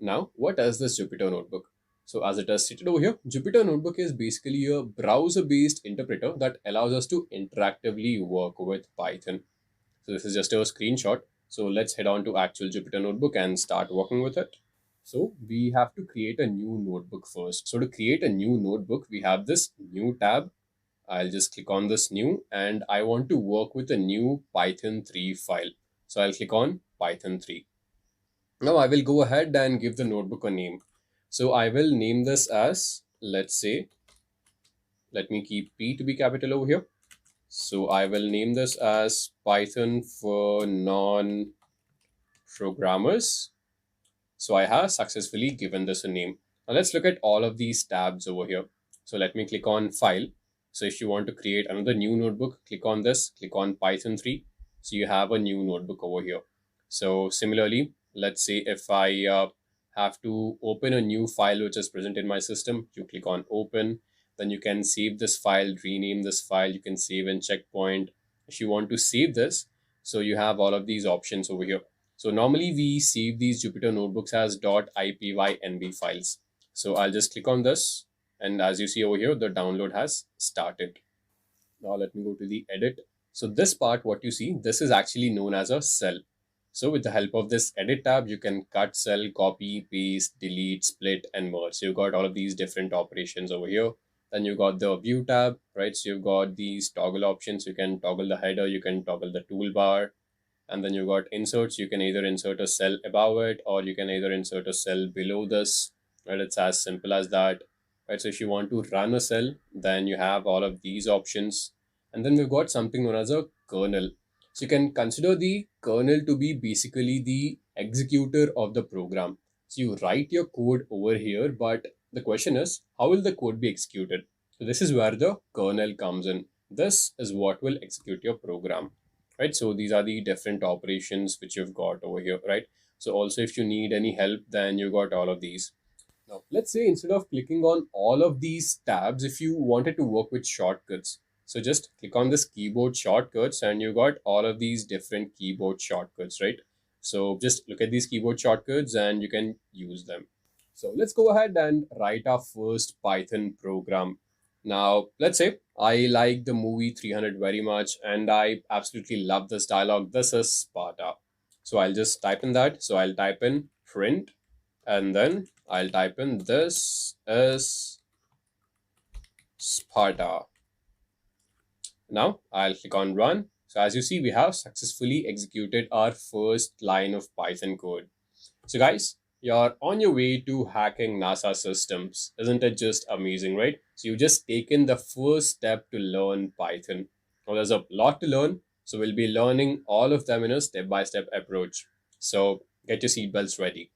Now, what is this Jupyter Notebook? So as it is stated over here, Jupyter Notebook is basically a browser-based interpreter that allows us to interactively work with Python. So this is just a screenshot. So let's head on to actual Jupyter Notebook and start working with it. So we have to create a new notebook first. So to create a new notebook, we have this new tab. I'll just click on this new and I want to work with a new Python 3 file. So I'll click on Python 3. Now I will go ahead and give the notebook a name. So I will name this as, let's say, let me keep P to be capital over here. So I will name this as Python for non-programmers. So I have successfully given this a name. Now let's look at all of these tabs over here. So let me click on File. So if you want to create another new notebook, click on this, click on Python 3. So you have a new notebook over here. So similarly, let's say if I have to open a new file which is present in my system, you click on Open. Then you can save this file, rename this file. You can save in checkpoint. If you want to save this, so you have all of these options over here. So normally we save these Jupyter notebooks as .ipynb files. So I'll just click on this. And as you see over here, the download has started. Now let me go to the edit. So this part, what you see, this is actually known as a cell. So with the help of this edit tab, you can cut cell, copy, paste, delete, split, and merge. So you've got all of these different operations over here. Then you got the view tab, right? So you've got these toggle options. You can toggle the header, you can toggle the toolbar. And then you've got inserts. You can either insert a cell above it or you can either insert a cell below this, right? It's as simple as that, right? So if you want to run a cell, then you have all of these options. And then we've got something known as a kernel. So you can consider the kernel to be basically the executor of the program. So you write your code over here, but the question is, how will the code be executed? So this is where the kernel comes in. This is what will execute your program, right? So these are the different operations which you've got over here, right? So also if you need any help, then you got all of these. Now, let's say instead of clicking on all of these tabs, if you wanted to work with shortcuts, so just click on this keyboard shortcuts and you got all of these different keyboard shortcuts, right? So just look at these keyboard shortcuts and you can use them. So let's go ahead and write our first Python program. Now, let's say I like the movie 300 very much and I absolutely love this dialogue. This is Sparta. So I'll just type in that. So I'll type in print and then I'll type in this is Sparta. Now I'll click on run. So as you see, we have successfully executed our first line of Python code. So guys, you're on your way to hacking NASA systems. Isn't it just amazing, right? So you've just taken the first step to learn Python. Now there's a lot to learn. So we'll be learning all of them in a step-by-step approach. So get your seatbelts ready.